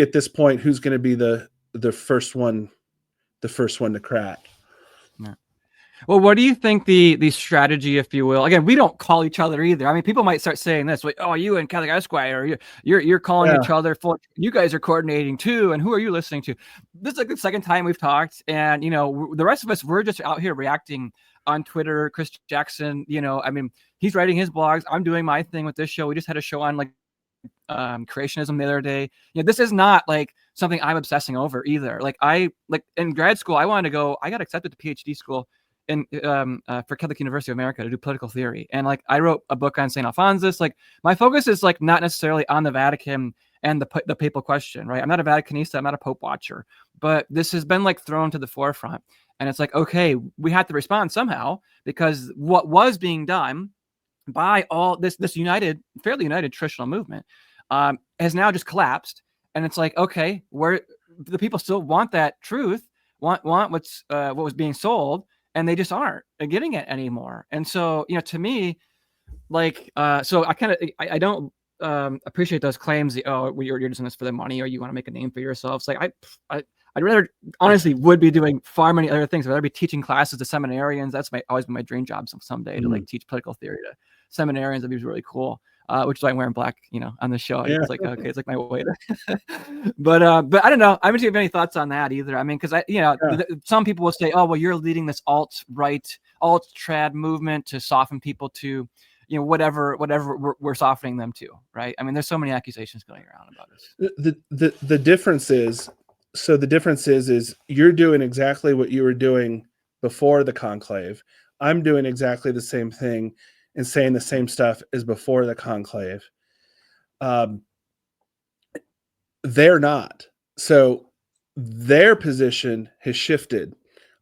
at this point who's going to be the first one to crack.
Yeah. Well, what do you think the strategy, if you will? Again, we don't call each other either. I mean, people might start saying this, like, "Oh, you and Catholic Esquire, you're calling each other full. You guys are coordinating too, and who are you listening to?" This is like the second time we've talked, and the rest of us, we're just out here reacting on Twitter. Chris Jackson, I mean, he's writing his blogs. I'm doing my thing with this show. We just had a show on like creationism the other day. This is not like something I'm obsessing over either. Like in grad school, I wanted to go. I got accepted to PhD school in for Catholic University of America to do political theory, and like I wrote a book on St. Alphonsus. Like my focus is like not necessarily on the Vatican and the papal question, right? I'm not a Vaticanista, I'm not a Pope watcher, but this has been like thrown to the forefront. And it's like, okay, we have to respond somehow, because what was being done by all this fairly united traditional movement has now just collapsed. And it's like, okay, where the people still want that truth, want what was being sold, and they just aren't getting it anymore. And so, to me, like, so I don't appreciate those claims that, oh, you're just in this for the money, or you want to make a name for yourself. It's like, I'd rather, honestly, would be doing far many other things. I'd rather be teaching classes to seminarians. That's always been my dream job someday, to like teach political theory to seminarians. That'd be really cool. Which is why I'm wearing black, on the show.
Yeah.
It's like, okay, it's like my way to, but I don't know. I don't have any thoughts on that either. I mean, because some people will say, oh, well, you're leading this alt-right, alt-trad movement to soften people to, whatever we're softening them to, right? I mean, there's so many accusations going around about this.
The difference is, is you're doing exactly what you were doing before the conclave. I'm doing exactly the same thing and saying the same stuff as before the conclave. They're not. So their position has shifted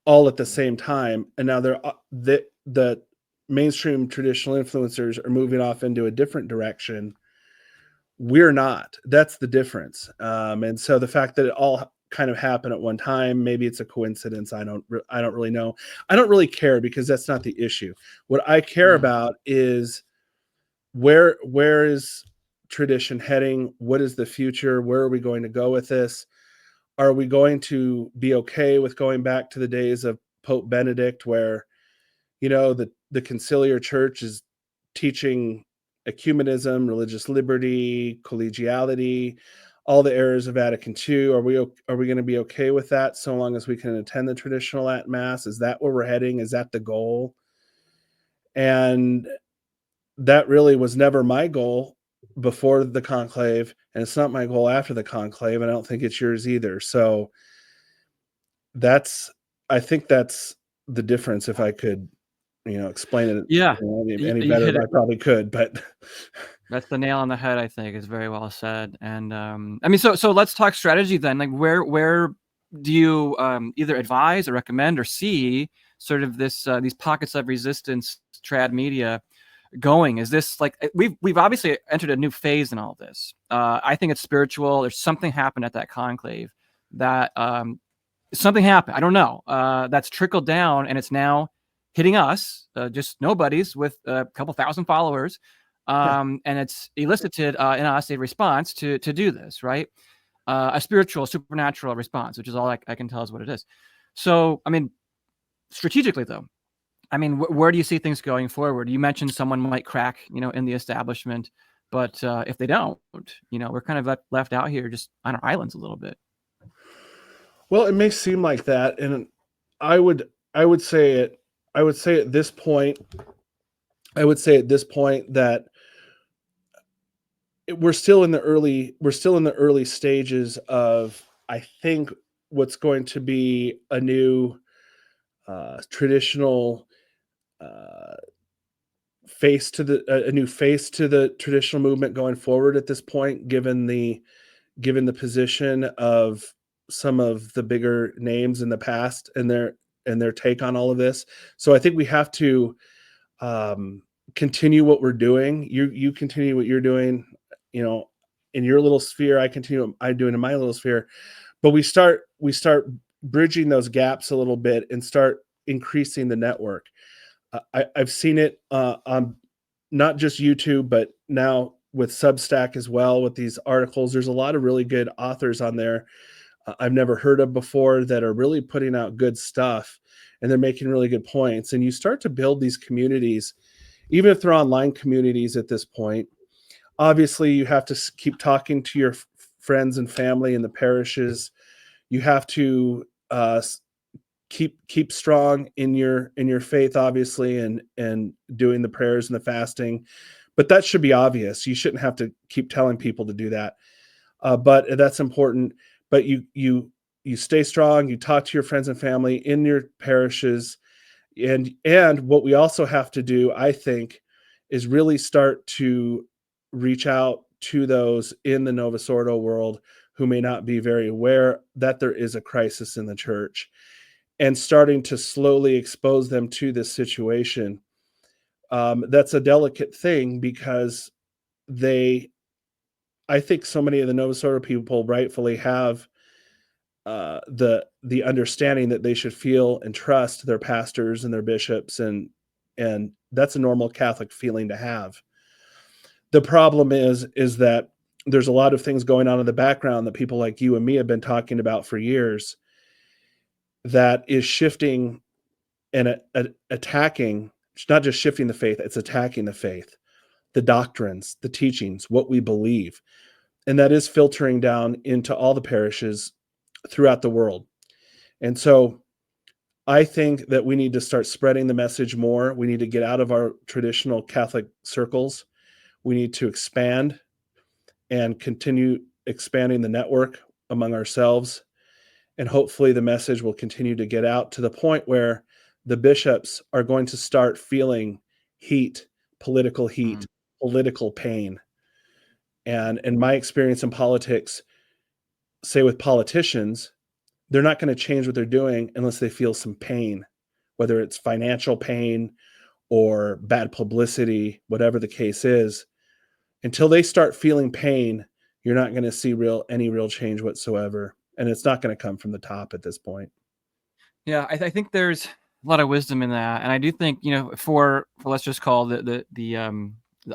all at the same time, and now the mainstream traditional influencers are moving off into a different direction. We're not. That's the difference. And so the fact that it all kind of happened at one time, maybe it's a coincidence. I don't really know. I don't really care, because that's not the issue. What I care about is where is tradition heading? What is the future? Where are we going to go with this? Are we going to be okay with going back to the days of Pope Benedict, where, the conciliar church is teaching ecumenism, religious liberty, collegiality, all the errors of Vatican II? Are we going to be okay with that, so long as we can attend the traditional Latin Mass? Is that where we're heading? Is that the goal? And that really was never my goal before the conclave, and it's not my goal after the conclave, and I don't think it's yours either. So I think that's the difference. If I could, explain it, any better than I probably could, but
that's the nail on the head. I think is very well said. And I mean, so let's talk strategy then. Like, where do you either advise or recommend or see sort of this these pockets of resistance trad media going? Is this like, we've obviously entered a new phase in all this? I think it's spiritual. There's something happened at that conclave that something happened. I don't know. That's trickled down, and it's now hitting us, just nobodies with a couple thousand followers. And it's elicited in us a response to do this, right? A spiritual, supernatural response, which is all I can tell is what it is. So, I mean, strategically though, I mean, where do you see things going forward? You mentioned someone might crack, in the establishment, but if they don't, we're kind of left out here just on our islands a little bit.
Well, it may seem like that, and I would say at this point that we're still in the early stages of, I think, what's going to be a new traditional face to the traditional movement going forward at this point, given the position of some of the bigger names in the past and their take on all of this. So I think we have to continue what we're doing. You continue what you're doing, in your little sphere. I continue what I'm doing in my little sphere. But we start bridging those gaps a little bit and start increasing the network. I've seen it on not just YouTube, but now with Substack as well, with these articles. There's a lot of really good authors on there I've never heard of before that are really putting out good stuff, and they're making really good points. And you start to build these communities, even if they're online communities at this point. Obviously, you have to keep talking to your friends and family in the parishes. You have to keep strong in your faith, obviously, and doing the prayers and the fasting. But that should be obvious. You shouldn't have to keep telling people to do that. But that's important. But you stay strong. You talk to your friends and family in your parishes, and what we also have to do, I think, is really start to reach out to those in the Novus Ordo world who may not be very aware that there is a crisis in the church, and starting to slowly expose them to this situation. That's a delicate thing because I think so many of the Novus Ordo people rightfully have the understanding that they should feel and trust their pastors and their bishops, and that's a normal Catholic feeling to have. The problem is that there's a lot of things going on in the background that people like you and me have been talking about for years that is shifting and attacking. It's not just shifting the faith, it's attacking the faith, the doctrines, the teachings, what we believe. And that is filtering down into all the parishes throughout the world. And so I think that we need to start spreading the message more. We need to get out of our traditional Catholic circles. We need to expand and continue expanding the network among ourselves. And hopefully the message will continue to get out to the point where the bishops are going to start feeling heat, political pain. And in my experience in politics, say with politicians, they're not going to change what they're doing unless they feel some pain, whether it's financial pain or bad publicity, whatever the case is. Until they start feeling pain, you're not going to see any real change whatsoever. And it's not going to come from the top at this point.
Yeah, I think there's a lot of wisdom in that, and I do think, you know, for let's just call the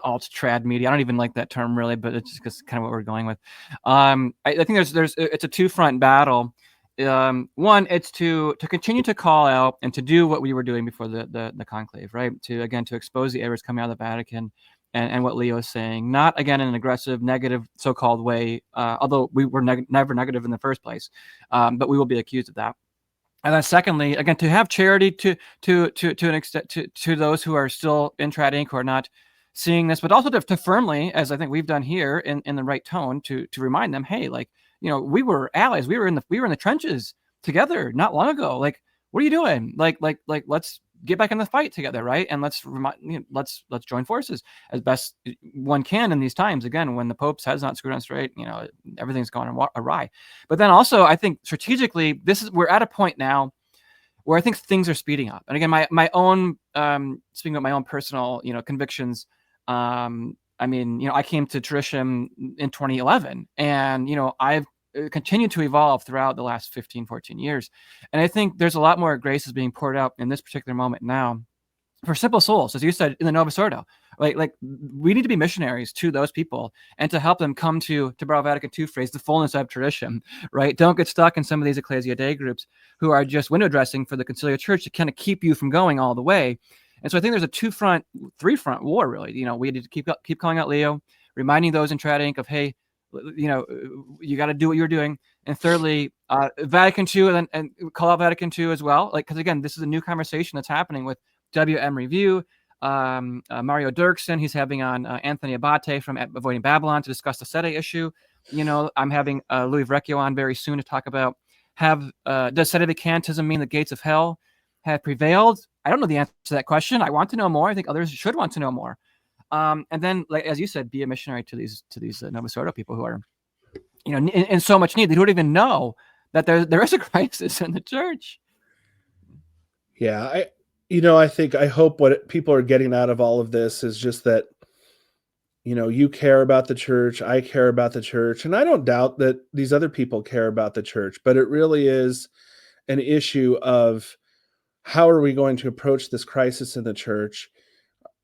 alt trad media. I don't even like that term really, but it's just kind of what we're going with. I think there's it's a two-front battle. One, it's to continue to call out and to do what we were doing before the conclave, right? To expose the errors coming out of the Vatican and what Leo is saying, not again in an aggressive, negative, so-called way. Although we were never negative in the first place, but we will be accused of that. And then secondly, again, to have charity to an extent to those who are still in trad Inc. who are not seeing this, but also to firmly, as I think we've done here in the right tone, to remind them, hey, like, you know, we were allies. We were in the trenches together not long ago. Like, what are you doing? Like, let's get back in the fight together, right? And let's let's join forces as best one can in these times. Again, when the Pope's head's not screwed on straight, you know, everything's going awry. But then also, I think strategically, we're at a point now where I think things are speeding up. And again, my own speaking of my own personal, you know, convictions. I mean, you know, I came to Trisham in 2011, and, you know, I've continued to evolve throughout the last 15, 14 years. And I think there's a lot more grace is being poured out in this particular moment now for simple souls, as you said, in the Novus Ordo. Like we need to be missionaries to those people and to help them come to borrow Vatican II phrase, the fullness of tradition, right? Don't get stuck in some of these Ecclesia Dei groups who are just window dressing for the conciliar church to kind of keep you from going all the way. And so I think there's a three-front war, really. You know, we need to keep calling out Leo, reminding those in Trad Inc. of, hey, you know, you got to do what you're doing. And thirdly, Vatican II, and call out Vatican II as well. Like, because again, this is a new conversation that's happening with WM Review, Mario Dirksen. He's having on Anthony Abate from Avoiding Babylon to discuss the Sede issue. You know, I'm having Louis Vrecchio on very soon to talk about does sedevacantism mean the gates of hell have prevailed? I don't know the answer to that question. I want to know more. I think others should want to know more. And then, like as you said, be a missionary to these Novus Ordo people who are, you know, in so much need. They don't even know that there is a crisis in the church.
Yeah, I hope what people are getting out of all of this is just that, you know, you care about the church, I care about the church, and I don't doubt that these other people care about the church, but it really is an issue of how are we going to approach this crisis in the church?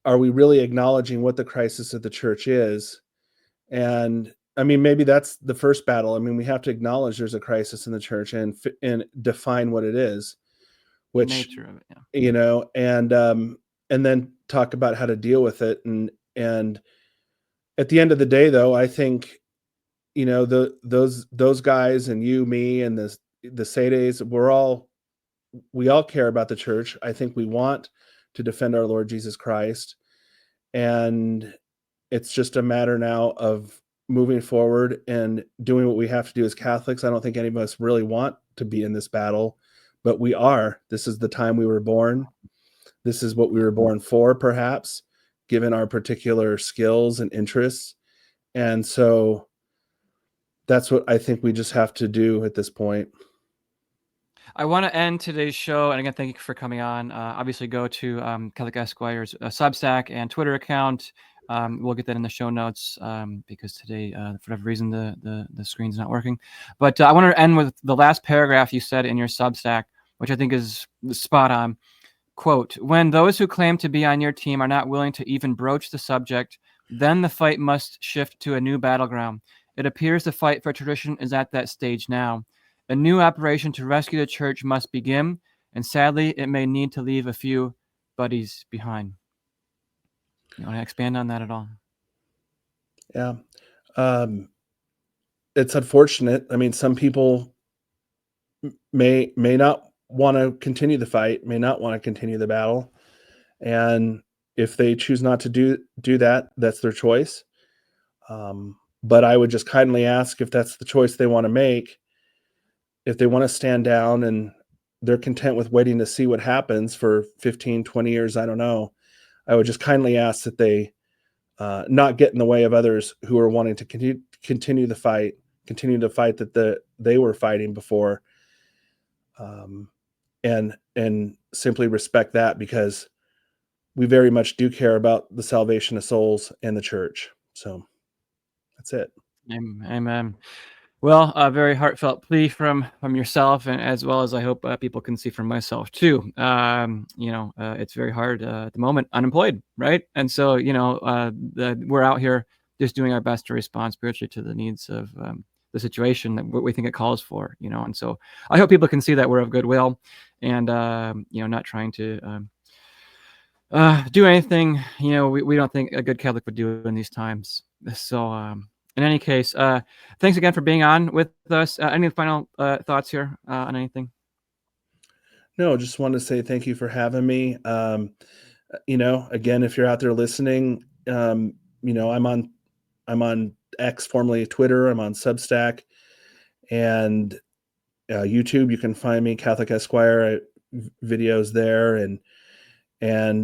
Are we really acknowledging what the crisis of the church is? And I mean, maybe that's the first battle. I mean, we have to acknowledge there's a crisis in the church and define what it is, which,
nature of it, yeah.
You know, and then talk about how to deal with it. And at the end of the day, though, I think, you know, those guys and you, me, and the Sedes, we all care about the church. I think we want to defend our Lord Jesus Christ. And it's just a matter now of moving forward and doing what we have to do as Catholics. I don't think any of us really want to be in this battle, but we are. This is the time we were born. This is what we were born for, perhaps, given our particular skills and interests. And so that's what I think we just have to do at this point.
I want to end today's show, and again, thank you for coming on. Obviously, go to Catholic Esquire's Substack and Twitter account. We'll get that in the show notes because today, for whatever reason, the screen's not working. But I want to end with the last paragraph you said in your Substack, which I think is spot on. Quote, when those who claim to be on your team are not willing to even broach the subject, then the fight must shift to a new battleground. It appears the fight for tradition is at that stage now. A new operation to rescue the church must begin, and sadly, it may need to leave a few buddies behind. You want to expand on that at all?
Yeah. It's unfortunate. I mean, some people may not want to continue the fight, may not want to continue the battle. And if they choose not to do that, that's their choice. But I would just kindly ask, if that's the choice they want to make, if they want to stand down and they're content with waiting to see what happens for 15, 20 years, I don't know, I would just kindly ask that they not get in the way of others who are wanting to continue the fight that they were fighting before, and simply respect that, because we very much do care about the salvation of souls and the church. So that's it.
Amen. Well, a very heartfelt plea from yourself, and as well as I hope people can see from myself too. It's very hard at the moment, unemployed, right? And so, we're out here just doing our best to respond spiritually to the needs of the situation that we think it calls for, And so I hope people can see that we're of goodwill, and not trying to do anything, we don't think a good Catholic would do in these times. So, in any case, thanks again for being on with us. Any final thoughts here on anything?
No, just want to say thank you for having me. Again, if you're out there listening, I'm on X, formerly Twitter. I'm on Substack and YouTube. You can find me, Catholic Esquire, videos there, and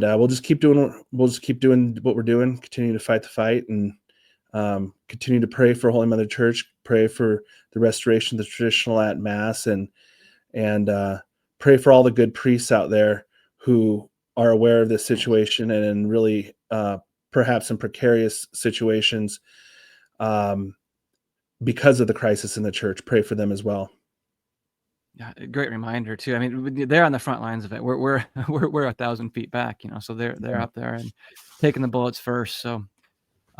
we'll just keep doing what we're doing. Continue to fight the fight, and continue to pray for Holy Mother Church, pray for the restoration of the traditional at Mass, and pray for all the good priests out there who are aware of this situation and in really perhaps in precarious situations because of the crisis in the church. Pray for them as well.
Yeah, a great reminder too. I mean, they're on the front lines of it. We're 1,000 feet back, so they're up there and taking the bullets first. So.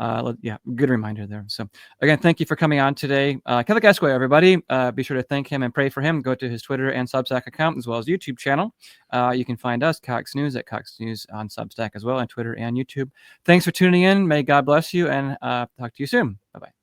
Good reminder there. So again, thank you for coming on today. Catholic Esquire, everybody. Be sure to thank him and pray for him. Go to his Twitter and Substack account, as well as YouTube channel. You can find us, Kokx News, at Kokx News on Substack as well, on Twitter and YouTube. Thanks for tuning in. May God bless you, and talk to you soon. Bye-bye.